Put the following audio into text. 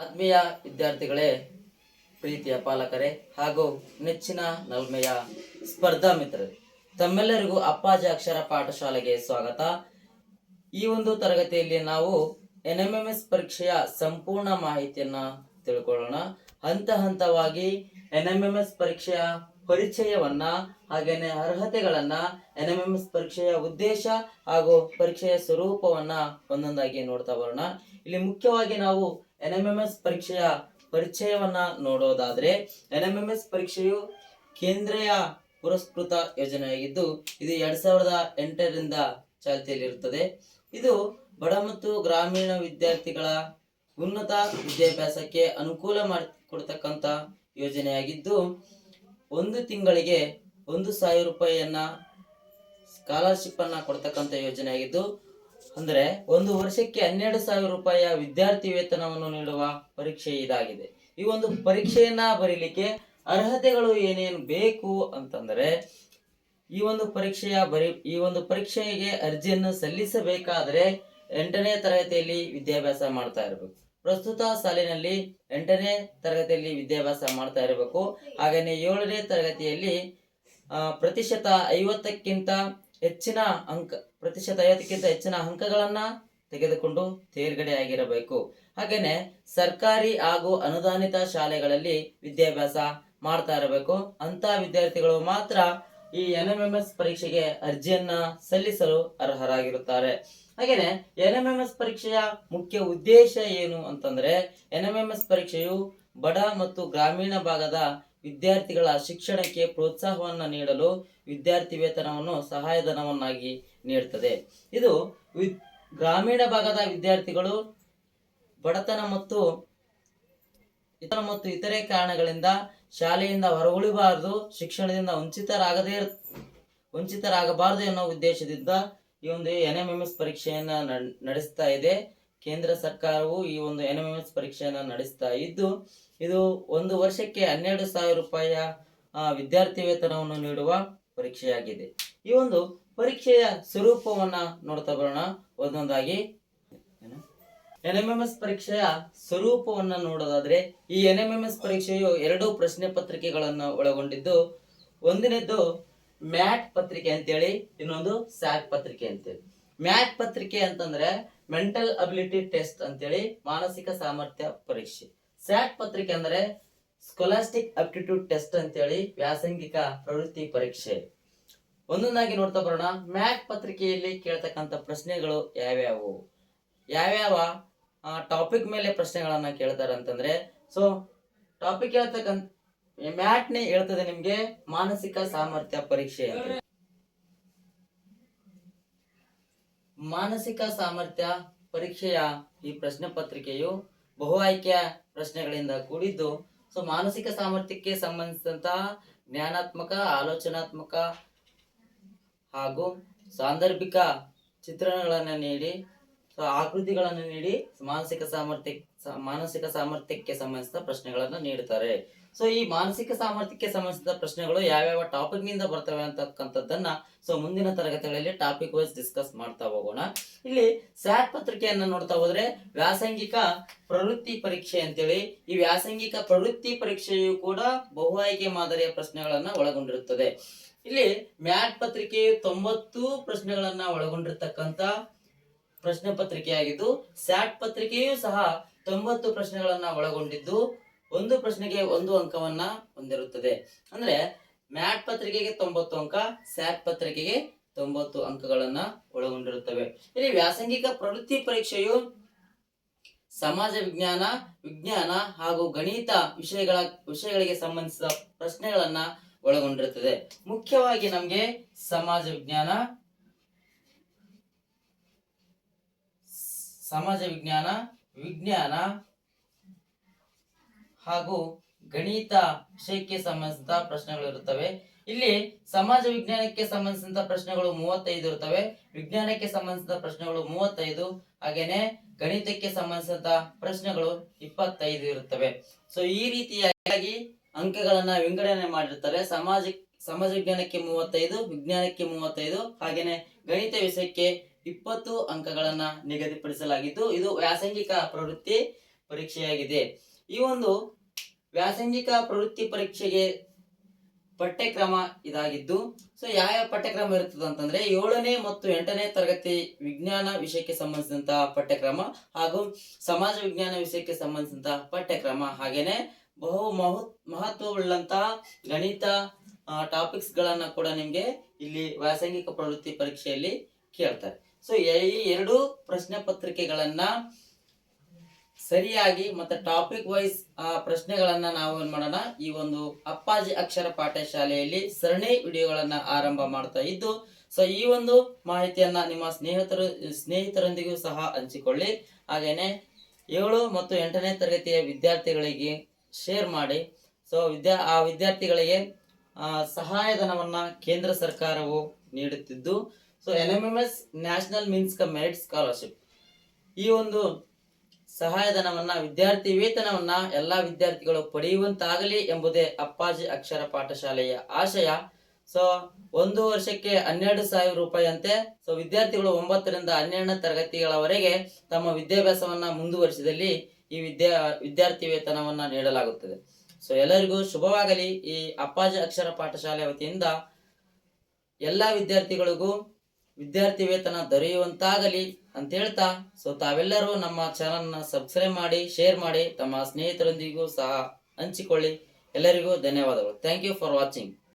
ಆತ್ಮೀಯ ವಿದ್ಯಾರ್ಥಿಗಳೇ, ಪ್ರೀತಿಯ ಪಾಲಕರೇ ಹಾಗೂ ನೆಚ್ಚಿನ ನಲ್ಮೆಯ ಸ್ಪರ್ಧಾ ಮಿತ್ರರೇ, ತಮ್ಮೆಲ್ಲರಿಗೂ ಅಪ್ಪಾಜಿ ಅಕ್ಷರ ಪಾಠಶಾಲೆಗೆ ಸ್ವಾಗತ. ಈ ಒಂದು ತರಗತಿಯಲ್ಲಿ ನಾವು NMMS ಪರೀಕ್ಷೆಯ ಸಂಪೂರ್ಣ ಮಾಹಿತಿಯನ್ನ ತಿಳ್ಕೊಳ್ಳೋಣ. ಹಂತ ಹಂತವಾಗಿ NMMS ಪರೀಕ್ಷೆಯ ಪರಿಚಯವನ್ನ, ಹಾಗೇನೆ ಅರ್ಹತೆಗಳನ್ನ, NMMS ಪರೀಕ್ಷೆಯ ಉದ್ದೇಶ ಹಾಗೂ ಪರೀಕ್ಷೆಯ ಸ್ವರೂಪವನ್ನ ಒಂದೊಂದಾಗಿ ನೋಡ್ತಾ ಬರೋಣ. ಇಲ್ಲಿ ಮುಖ್ಯವಾಗಿ ನಾವು NMMS ಪರೀಕ್ಷೆಯ ಪರಿಚಯವನ್ನ ನೋಡೋದಾದ್ರೆ, NMMS ಪರೀಕ್ಷೆಯು ಕೇಂದ್ರೀಯ ಪುರಸ್ಕೃತ ಯೋಜನೆಯಾಗಿದ್ದು ಇದು 2008ರಿಂದ ಚಾಲ್ತಿಯಲ್ಲಿರುತ್ತದೆ. ಇದು ಬಡ ಮತ್ತು ಗ್ರಾಮೀಣ ವಿದ್ಯಾರ್ಥಿಗಳ ಉನ್ನತ ವಿದ್ಯಾಭ್ಯಾಸಕ್ಕೆ ಅನುಕೂಲ ಮಾಡಿಕೊಡ್ತಕ್ಕಂಥ ಯೋಜನೆಯಾಗಿದ್ದು, ಒಂದು ತಿಂಗಳಿಗೆ 1,000 ರೂಪಾಯಿಯನ್ನ ಸ್ಕಾಲರ್ಶಿಪ್ ಅನ್ನ ಕೊಡ್ತಕ್ಕಂಥ ಯೋಜನೆಯಾಗಿದ್ದು, ಅಂದ್ರೆ ಒಂದು ವರ್ಷಕ್ಕೆ 12,000 ರೂಪಾಯಿಯ ವಿದ್ಯಾರ್ಥಿ ವೇತನವನ್ನು ನೀಡುವ ಪರೀಕ್ಷೆ ಇದಾಗಿದೆ. ಈ ಒಂದು ಪರೀಕ್ಷೆಯನ್ನ ಬರೀಲಿಕ್ಕೆ ಅರ್ಹತೆಗಳು ಏನೇನು ಬೇಕು ಅಂತಂದ್ರೆ, ಈ ಒಂದು ಪರೀಕ್ಷೆಗೆ ಅರ್ಜಿಯನ್ನು ಸಲ್ಲಿಸಬೇಕಾದ್ರೆ 8ನೇ ತರಗತಿಯಲ್ಲಿ ವಿದ್ಯಾಭ್ಯಾಸ ಮಾಡ್ತಾ ಇರಬೇಕು. ಪ್ರಸ್ತುತ ಸಾಲಿನಲ್ಲಿ 8ನೇ ತರಗತಿಯಲ್ಲಿ ವಿದ್ಯಾಭ್ಯಾಸ ಮಾಡ್ತಾ ಇರಬೇಕು. ಹಾಗೇನೆ 7ನೇ ತರಗತಿಯಲ್ಲಿ ಪ್ರತಿಶತ 50ಕ್ಕಿಂತ ಹೆಚ್ಚಿನ ಅಂಕಗಳನ್ನ ತೆಗೆದುಕೊಂಡು ತೇರ್ಗಡೆ ಆಗಿರಬೇಕು. ಹಾಗೇನೆ ಸರ್ಕಾರಿ ಹಾಗೂ ಅನುದಾನಿತ ಶಾಲೆಗಳಲ್ಲಿ ವಿದ್ಯಾಭ್ಯಾಸ ಮಾಡ್ತಾ ಇರಬೇಕು. ಅಂತ ವಿದ್ಯಾರ್ಥಿಗಳು ಮಾತ್ರ ಈ NMMS ಪರೀಕ್ಷೆಗೆ ಅರ್ಜಿಯನ್ನ ಸಲ್ಲಿಸಲು ಅರ್ಹರಾಗಿರುತ್ತಾರೆ. ಹಾಗೇನೆ NMMS ಪರೀಕ್ಷೆಯ ಮುಖ್ಯ ಉದ್ದೇಶ ಏನು ಅಂತಂದ್ರೆ, NMMS ಪರೀಕ್ಷೆಯು ಬಡ ಮತ್ತು ಗ್ರಾಮೀಣ ಭಾಗದ ವಿದ್ಯಾರ್ಥಿಗಳ ಶಿಕ್ಷಣಕ್ಕೆ ಪ್ರೋತ್ಸಾಹವನ್ನ ನೀಡಲು ವಿದ್ಯಾರ್ಥಿ ವೇತನವನ್ನು ಸಹಾಯಧನವನ್ನಾಗಿ ನೀಡುತ್ತದೆ. ಇದು ಗ್ರಾಮೀಣ ಭಾಗದ ವಿದ್ಯಾರ್ಥಿಗಳು ಬಡತನ ಮತ್ತು ಇತರೆ ಕಾರಣಗಳಿಂದ ಶಾಲೆಯಿಂದ ಹೊರಗುಳಿಬಾರದು, ಶಿಕ್ಷಣದಿಂದ ವಂಚಿತರಾಗಬಾರದು ಎನ್ನುವ ಉದ್ದೇಶದಿಂದ ಈ ಒಂದು NMMS ಪರೀಕ್ಷೆಯನ್ನ ನಡೆಸ್ತಾ ಇದೆ. ಕೇಂದ್ರ ಸರ್ಕಾರವು ಈ ಒಂದು NMMS ಪರೀಕ್ಷೆಯನ್ನ ನಡೆಸ್ತಾ ಇದ್ದು, ಇದು ಒಂದು ವರ್ಷಕ್ಕೆ 12,000 ರೂಪಾಯಿಯ ವಿದ್ಯಾರ್ಥಿ ವೇತನವನ್ನು ನೀಡುವ ಪರೀಕ್ಷೆಯಾಗಿದೆ. ಈ ಒಂದು ಪರೀಕ್ಷೆಯ ಸ್ವರೂಪವನ್ನ ನೋಡ್ತಾ ಬರೋಣ ಒಂದೊಂದಾಗಿ. NMMS ಪರೀಕ್ಷೆಯ ಸ್ವರೂಪವನ್ನ ನೋಡೋದಾದ್ರೆ, ಈ NMMS ಪರೀಕ್ಷೆಯು 2 ಪ್ರಶ್ನೆ ಪತ್ರಿಕೆಗಳನ್ನು ಒಳಗೊಂಡಿದ್ದು, ಒಂದನೇದ್ದು ಮ್ಯಾಟ್ ಪತ್ರಿಕೆ ಅಂತೇಳಿ, ಇನ್ನೊಂದು ಸ್ಯಾಟ್ ಪತ್ರಿಕೆ ಅಂತೇಳಿ. ಮ್ಯಾಟ್ ಪತ್ರಿಕೆ ಅಂತಂದ್ರೆ ಮೆಂಟಲ್ ಅಬಿಲಿಟಿ ಟೆಸ್ಟ್ ಅಂತೇಳಿ, ಮಾನಸಿಕ ಸಾಮರ್ಥ್ಯ ಪರೀಕ್ಷೆ. ಸ್ಯಾಟ್ ಪತ್ರಿಕೆ ಅಂದ್ರೆ ಸ್ಕಾಲಾಸ್ಟಿಕ್ ಆಪ್ಟಿಟ್ಯೂಡ್ ಟೆಸ್ಟ್ ಅಂತೇಳಿ, ವ್ಯಾಸಂಗಿಕ ಪ್ರವೃತ್ತಿ ಪರೀಕ್ಷೆ. ಒಂದೊಂದಾಗಿ ನೋಡ್ತಾ ಬರೋಣ. ಮ್ಯಾಟ್ ಪತ್ರಿಕೆಯಲ್ಲಿ ಕೇಳ್ತಕ್ಕಂಥ ಪ್ರಶ್ನೆಗಳು ಯಾವ್ಯಾವ ಟಾಪಿಕ್ ಮೇಲೆ ಪ್ರಶ್ನೆಗಳನ್ನ ಕೇಳ್ತಾರೆ ಅಂತಂದ್ರೆ, ಸೊ ಟಾಪಿಕ್ ಹೇಳ್ತಕ್ಕಂಥ ಮ್ಯಾಟ್ನೇ ಹೇಳ್ತದೆ ನಿಮ್ಗೆ ಮಾನಸಿಕ ಸಾಮರ್ಥ್ಯ ಪರೀಕ್ಷೆ ಅಂತ. ಮಾನಸಿಕ ಸಾಮರ್ಥ್ಯ ಪರೀಕ್ಷೆಯ ಈ ಪ್ರಶ್ನೆ ಪತ್ರಿಕೆಯು ಬಹು ಆಯ್ಕೆಯ ಪ್ರಶ್ನೆಗಳಿಂದ ಕೂಡಿದ್ದು, ಸೊ ಮಾನಸಿಕ ಸಾಮರ್ಥ್ಯಕ್ಕೆ ಸಂಬಂಧಿಸಿದಂತಹ ಜ್ಞಾನಾತ್ಮಕ, ಆಲೋಚನಾತ್ಮಕ ಹಾಗೂ ಸಾಂದರ್ಭಿಕ ಚಿತ್ರಣಗಳನ್ನು ನೀಡಿ, ಆಕೃತಿಗಳನ್ನು ನೀಡಿ ಮಾನಸಿಕ ಸಾಮರ್ಥ್ಯಕ್ಕೆ ಸಂಬಂಧಿಸಿದ ಪ್ರಶ್ನೆಗಳನ್ನು ನೀಡುತ್ತಾರೆ. ಸೊ ಈ ಮಾನಸಿಕ ಸಾಮರ್ಥ್ಯಕ್ಕೆ ಸಂಬಂಧಿಸಿದ ಪ್ರಶ್ನೆಗಳು ಯಾವ್ಯಾವ ಟಾಪಿಕ್ ನಿಂದ ಬರ್ತವೆ ಅಂತಕ್ಕಂಥದ್ದನ್ನ ಸೊ ಮುಂದಿನ ತರಗತಿಗಳಲ್ಲಿ ಟಾಪಿಕ್ ವೈಸ್ ಡಿಸ್ಕಸ್ ಮಾಡ್ತಾ ಹೋಗೋಣ. ಇಲ್ಲಿ ಸ್ಯಾಟ್ ಪತ್ರಿಕೆಯನ್ನ ನೋಡ್ತಾ ಹೋದ್ರೆ, ವ್ಯಾಸಂಗಿಕ ಪ್ರವೃತ್ತಿ ಪರೀಕ್ಷೆ ಅಂತೇಳಿ, ಈ ವ್ಯಾಸಂಗಿಕ ಪ್ರವೃತ್ತಿ ಪರೀಕ್ಷೆಯು ಕೂಡ ಬಹು ಆಯ್ಕೆ ಮಾದರಿಯ ಪ್ರಶ್ನೆಗಳನ್ನ ಒಳಗೊಂಡಿರುತ್ತದೆ. ಇಲ್ಲಿ ಮ್ಯಾಟ್ ಪತ್ರಿಕೆಯು 90 ಪ್ರಶ್ನೆಗಳನ್ನ ಒಳಗೊಂಡಿರ್ತಕ್ಕಂಥ ಪ್ರಶ್ನೆ ಪತ್ರಿಕೆಯಾಗಿದ್ದು, ಸ್ಯಾಟ್ ಪತ್ರಿಕೆಯೂ ಸಹ 90 ಪ್ರಶ್ನೆಗಳನ್ನ ಒಳಗೊಂಡಿದ್ದು, ಒಂದು ಪ್ರಶ್ನೆಗೆ 1 ಅಂಕವನ್ನ ಹೊಂದಿರುತ್ತದೆ. ಅಂದ್ರೆ ಮ್ಯಾಟ್ ಪತ್ರಿಕೆಗೆ 90 ಅಂಕ, ಸ್ಯಾಟ್ ಪತ್ರಿಕೆಗೆ 90 ಅಂಕಗಳನ್ನ ಒಳಗೊಂಡಿರುತ್ತವೆ. ಇಲ್ಲಿ ವ್ಯಾಸಂಗಿಕ ಪ್ರವೃತ್ತಿ ಪರೀಕ್ಷೆಯು ಸಮಾಜ ವಿಜ್ಞಾನ ಹಾಗೂ ಗಣಿತ ವಿಷಯಗಳಿಗೆ ಸಂಬಂಧಿಸಿದ ಪ್ರಶ್ನೆಗಳನ್ನ ಒಳಗೊಂಡಿರುತ್ತದೆ. ಮುಖ್ಯವಾಗಿ ನಮ್ಗೆ ಸಮಾಜ ವಿಜ್ಞಾನ ಹಾಗೂ ಗಣಿತ ವಿಷಯಕ್ಕೆ ಸಂಬಂಧಿಸಿದ ಪ್ರಶ್ನೆಗಳು ಇರುತ್ತವೆ. ಇಲ್ಲಿ ಸಮಾಜ ವಿಜ್ಞಾನಕ್ಕೆ ಸಂಬಂಧಿಸಿದ ಪ್ರಶ್ನೆಗಳು 35 ಇರುತ್ತವೆ, ವಿಜ್ಞಾನಕ್ಕೆ ಸಂಬಂಧಿಸಿದ ಪ್ರಶ್ನೆಗಳು 35, ಹಾಗೇನೆ ಗಣಿತಕ್ಕೆ ಸಂಬಂಧಿಸಿದ ಪ್ರಶ್ನೆಗಳು 25 ಇರುತ್ತವೆ. ಸೊ ಈ ರೀತಿಯಾಗಿ ಅಂಕಗಳನ್ನ ವಿಂಗಡಣೆ ಮಾಡಿರ್ತಾರೆ. ಸಮಾಜ ವಿಜ್ಞಾನಕ್ಕೆ 35, ವಿಜ್ಞಾನಕ್ಕೆ 35, ಹಾಗೇನೆ ಗಣಿತ ವಿಷಯಕ್ಕೆ 20 ಅಂಕಗಳನ್ನ ನಿಗದಿಪಡಿಸಲಾಗಿದ್ದು, ಇದು ವ್ಯಾಸಂಗಿಕ ಪ್ರವೃತ್ತಿ ಪರೀಕ್ಷೆಯಾಗಿದೆ. ಈ ಒಂದು ವ್ಯಾಸಂಗಿಕ ಪ್ರವೃತ್ತಿ ಪರೀಕ್ಷೆಗೆ ಪಠ್ಯಕ್ರಮ ಇದಾಗಿದ್ದು, ಸೊ ಯಾವ ಪಠ್ಯಕ್ರಮ ಇರುತ್ತದೆ ಅಂತಂದ್ರೆ 7ನೇ ಮತ್ತು 8ನೇ ತರಗತಿ ವಿಜ್ಞಾನ ವಿಷಯಕ್ಕೆ ಸಂಬಂಧಿಸಿದಂತಹ ಪಠ್ಯಕ್ರಮ ಹಾಗೂ ಸಮಾಜ ವಿಜ್ಞಾನ ವಿಷಯಕ್ಕೆ ಸಂಬಂಧಿಸಿದಂತಹ ಪಠ್ಯಕ್ರಮ, ಹಾಗೇನೆ ಮಹತ್ವವುಳ್ಳಂತಹ ಗಣಿತ ಟಾಪಿಕ್ಸ್ ಗಳನ್ನ ಕೂಡ ನಿಮ್ಗೆ ಇಲ್ಲಿ ವ್ಯಾಸಂಗಿಕ ಪ್ರವೃತ್ತಿ ಪರೀಕ್ಷೆಯಲ್ಲಿ ಕೇಳ್ತಾರೆ. ಸೊ ಈ ಎರಡು ಪ್ರಶ್ನೆ ಪತ್ರಿಕೆಗಳನ್ನ ಸರಿಯಾಗಿ ಮತ್ತೆ ಟಾಪಿಕ್ ವೈಸ್ ಪ್ರಶ್ನೆಗಳನ್ನ ನಾವು ಏನ್ ಮಾಡೋಣ, ಈ ಒಂದು ಅಪ್ಪಾಜಿ ಅಕ್ಷರ ಪಾಠಶಾಲೆಯಲ್ಲಿ ಸರಣಿ ವಿಡಿಯೋಗಳನ್ನ ಆರಂಭ ಮಾಡ್ತಾ ಇದ್ದು, ಸೊ ಈ ಒಂದು ಮಾಹಿತಿಯನ್ನ ನಿಮ್ಮ ಸ್ನೇಹಿತರೊಂದಿಗೂ ಸಹ ಹಂಚಿಕೊಳ್ಳಿ. ಹಾಗೇನೆ 7 ಮತ್ತು 8ನೇ ತರಗತಿಯ ವಿದ್ಯಾರ್ಥಿಗಳಿಗೆ ಶೇರ್ ಮಾಡಿ. ಸೊ ವಿದ್ಯಾರ್ಥಿಗಳಿಗೆ ಸಹಾಯಧನವನ್ನ ಕೇಂದ್ರ ಸರ್ಕಾರವು ನೀಡುತ್ತಿದ್ದು, so NMMS national means come merit scholarship, ಈ ಒಂದು ಸಹಾಯಧನವನ್ನ ವಿದ್ಯಾರ್ಥಿ ವೇತನವನ್ನ ಎಲ್ಲಾ ವಿದ್ಯಾರ್ಥಿಗಳು ಪಡೆಯುವಂತಾಗಲಿ ಎಂಬುದೇ ಅಪ್ಪಾಜಿ ಅಕ್ಷರ ಪಾಠಶಾಲೆಯ ಆಶಯ. ಸೊ 1 ವರ್ಷಕ್ಕೆ 12,000 ರೂಪಾಯಿ ಅಂತೆ. ಸೊ ವಿದ್ಯಾರ್ಥಿಗಳು 9ರಿಂದ 12ನೇ ತರಗತಿಗಳವರೆಗೆ ತಮ್ಮ ವಿದ್ಯಾಭ್ಯಾಸವನ್ನ ಮುಂದುವರಿಸಿದಲ್ಲಿ ಈ ವಿದ್ಯಾರ್ಥಿ ವೇತನವನ್ನ ನೀಡಲಾಗುತ್ತದೆ. ಸೊ ಎಲ್ಲರಿಗೂ ಶುಭವಾಗಲಿ. ಈ ಅಪ್ಪಾಜಿ ಅಕ್ಷರ ಪಾಠಶಾಲೆ ವತಿಯಿಂದ ಎಲ್ಲಾ ವಿದ್ಯಾರ್ಥಿಗಳಿಗೂ ವಿದ್ಯಾರ್ಥಿ ವೇತನ ದೊರೆಯುವಂತಾಗಲಿ ಅಂತ ಹೇಳ್ತಾ, ಸೊ ತಾವೆಲ್ಲರೂ ನಮ್ಮ ಚಾನಲ್ನ ಸಬ್ಸ್ಕ್ರೈಬ್ ಮಾಡಿ, ಶೇರ್ ಮಾಡಿ, ತಮ್ಮ ಸ್ನೇಹಿತರೊಂದಿಗೂ ಸಹ ಹಂಚಿಕೊಳ್ಳಿ. ಎಲ್ಲರಿಗೂ ಧನ್ಯವಾದಗಳು. Thank you for watching.